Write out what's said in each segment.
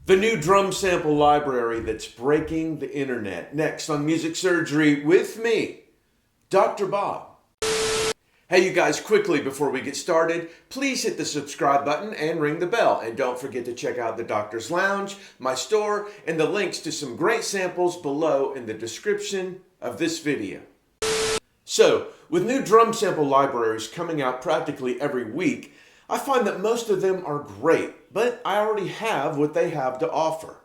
The new drum sample library that's breaking the internet. Next on Music Surgery with me, Dr. Bob. Hey you guys, quickly before we get started, please hit the subscribe button and ring the bell. And don't forget to check out the Doctor's Lounge, my store, and the links to some great samples below in the description of this video. So, with new drum sample libraries coming out practically every week, I find that most of them are great, but I already have what they have to offer.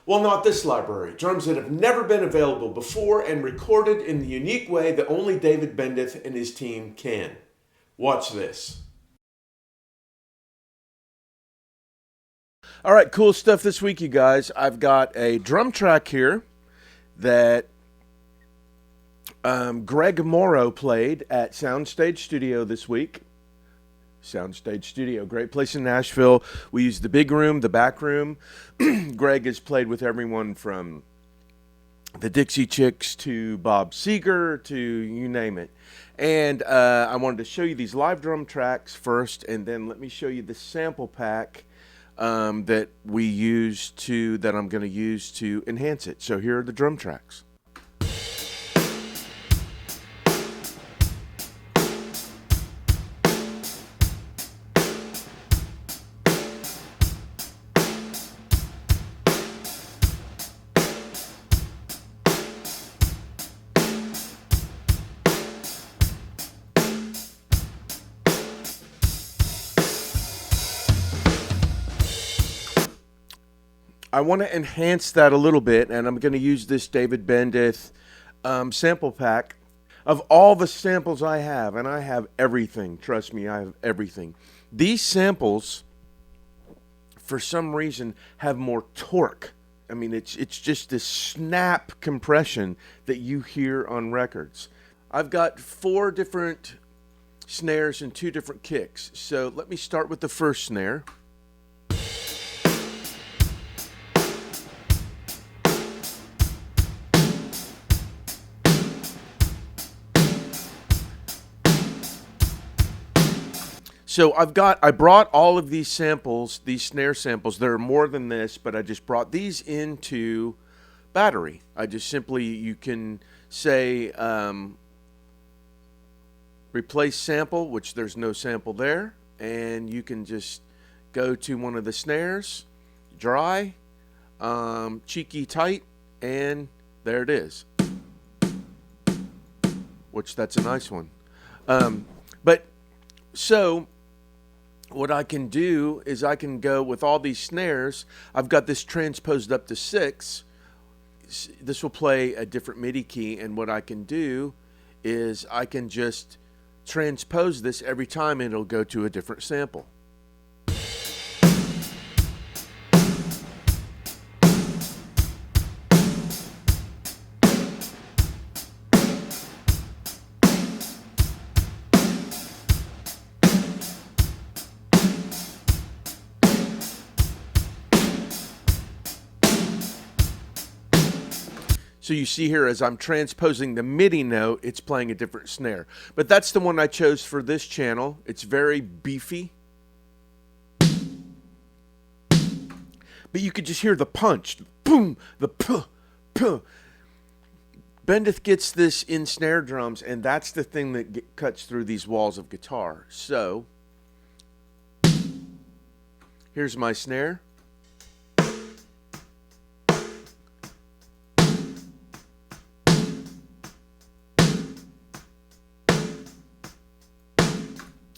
Well, not this library. Drums that have never been available before and recorded in the unique way that only David Bendeth and his team can. Watch this. All right, cool stuff this week, you guys. I've got a drum track here that Greg Morrow played at Soundstage Studio this week. Soundstage Studio, great place in Nashville. We use the big room, the back room. Greg has played with everyone from the Dixie Chicks to Bob Seger to you name it. And I wanted to show you these live drum tracks first, and then let me show you the sample pack that I'm going to use to enhance it. So here are the drum tracks. I want to enhance that a little bit, and I'm going to use this David Bendeth sample pack of all the samples I have, and I have everything. Trust me, I have everything. These samples, for some reason, have more torque. I mean, it's just this snap compression that you hear on records. I've got 4 different snares and 2 different kicks. So let me start with the first snare. So I brought all of these samples, these snare samples. There are more than this, but I just brought these into Battery. You can say replace sample, which there's no sample there, and you can just go to one of the snares, dry, cheeky tight, and there it is. Which that's a nice one. What I can do is I can go with all these snares. I've got this transposed up to 6. This will play a different MIDI key, and what I can do is I can just transpose this every time and it'll go to a different sample. So you see here, as I'm transposing the MIDI note, it's playing a different snare. But that's the one I chose for this channel. It's very beefy. But you could just hear the punch. Boom! The puh, puh. Bendeth gets this in snare drums, and that's the thing that cuts through these walls of guitar. So, here's my snare.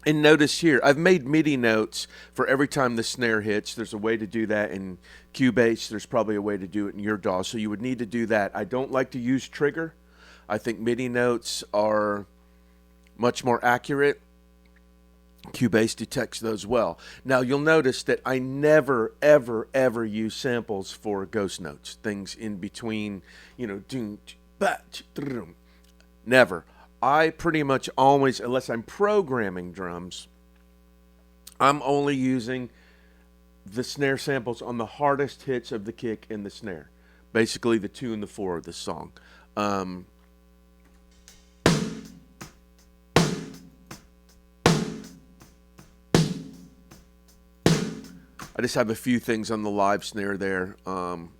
And notice here, I've made MIDI notes for every time the snare hits. There's a way to do that in Cubase. There's probably a way to do it in your DAW, so you would need to do that. I don't like to use trigger. I think MIDI notes are much more accurate. Cubase detects those well. Now, you'll notice that I never, ever, ever use samples for ghost notes, things in between, never. I pretty much always, unless I'm programming drums, I'm only using the snare samples on the hardest hits of the kick and the snare. Basically the 2 and the 4 of the song. I just have a few things on the live snare there, some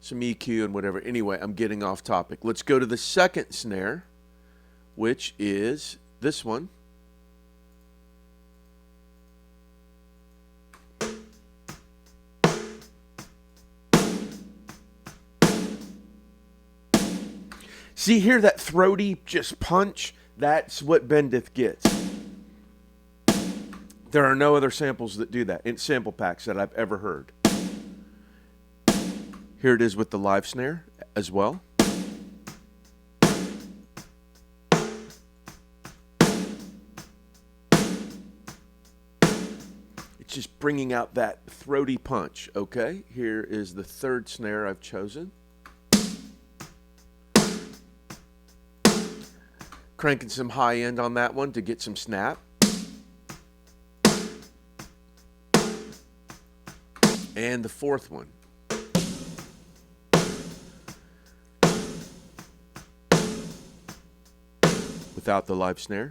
EQ and whatever. Anyway, I'm getting off topic. Let's go to the second snare, which is this one. See here, that throaty just punch? That's what Bendeth gets. There are no other samples that do that in sample packs that I've ever heard. Here it is with the live snare as well. It's just bringing out that throaty punch. Okay, here is the third snare I've chosen. Cranking some high end on that one to get some snap. And the fourth one. Without the live snare.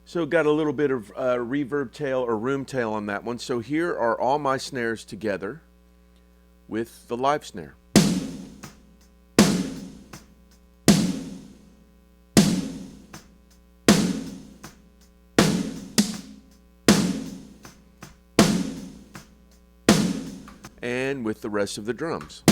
So got a little bit of reverb tail or room tail on that one. So here are all my snares together with the live snare. And with the rest of the drums.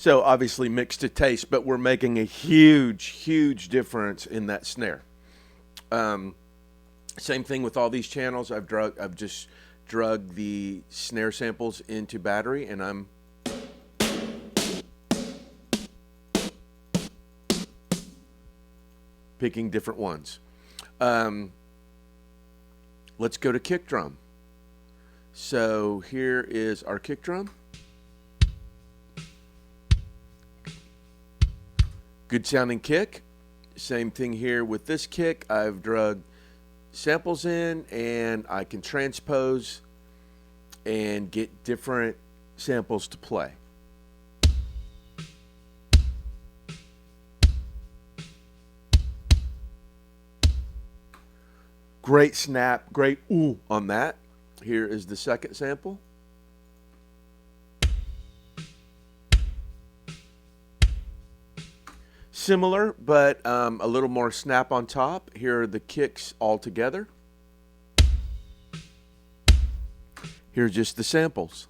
So obviously mixed to taste, but we're making a huge difference in that snare. Same thing with all these channels. I've just drug the snare samples into battery, and I'm picking different ones. Let's go to kick drum. So here is our kick drum. Good sounding kick. Same thing here with this kick. I've drugged samples in, and I can transpose and get different samples to play. Great snap, great ooh on that. Here is the second sample. Similar, but a little more snap on top. Here are the kicks all together. Here's just the samples.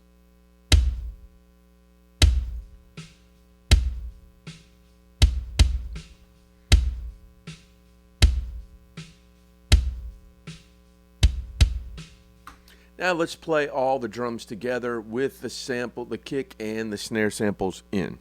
Now let's play all the drums together with the sample, the kick and the snare samples in.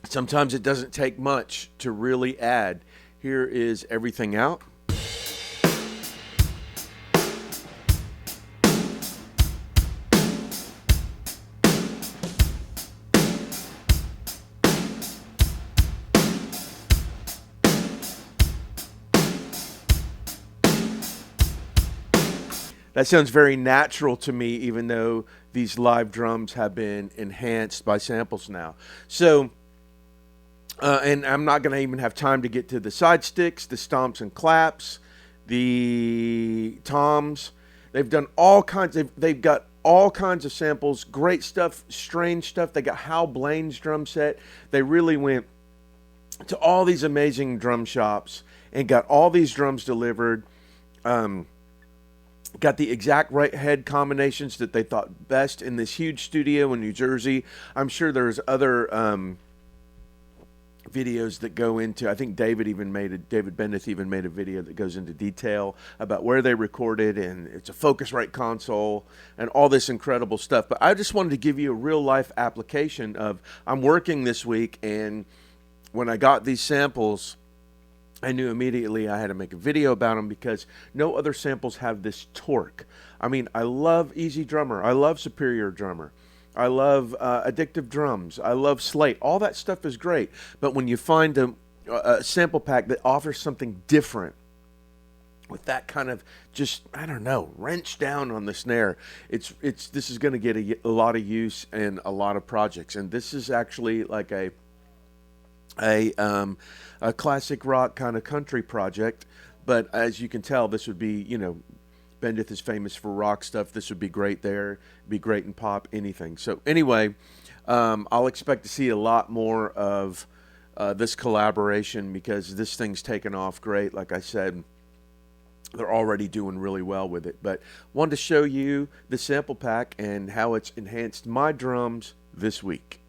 Sometimes it doesn't take much to really add. Here is everything out. That sounds very natural to me, even though these live drums have been enhanced by samples now. So, and I'm not going to even have time to get to the side sticks, the stomps and claps, the toms. They've done all kinds. They've got all kinds of samples, great stuff, strange stuff. They got Hal Blaine's drum set. They really went to all these amazing drum shops and got all these drums delivered. got the exact right head combinations that they thought best in this huge studio in New Jersey. I'm sure there's other videos that go into, I think David Bendeth even made a video that goes into detail about where they recorded, and it's a Focusrite console and all this incredible stuff. But I just wanted to give you a real life application of, I'm working this week, and when I got these samples, I knew immediately I had to make a video about them because no other samples have this torque. I mean, I love Easy Drummer. I love Superior Drummer. I love Addictive Drums. I love Slate. All that stuff is great. But when you find a sample pack that offers something different with that kind of just, I don't know, wrench down on the snare, this is going to get a lot of use in a lot of projects. And this is actually like a classic rock kind of country project, but as you can tell, this would be, Bendeth is famous for rock stuff. This would be great there, be great in pop, anything. So anyway, I'll expect to see a lot more of this collaboration because this thing's taken off great. Like I said, they're already doing really well with it, but wanted to show you the sample pack and how it's enhanced my drums this week.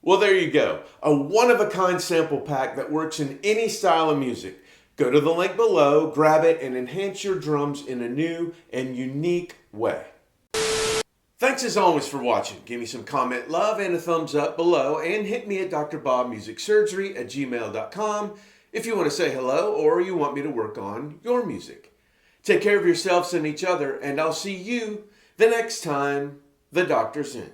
Well, there you go. A one-of-a-kind sample pack that works in any style of music. Go to the link below, grab it, and enhance your drums in a new and unique way. Thanks as always for watching. Give me some comment love and a thumbs up below, and hit me at drbobmusicsurgery@gmail.com if you want to say hello or you want me to work on your music. Take care of yourselves and each other, and I'll see you the next time the doctor's in.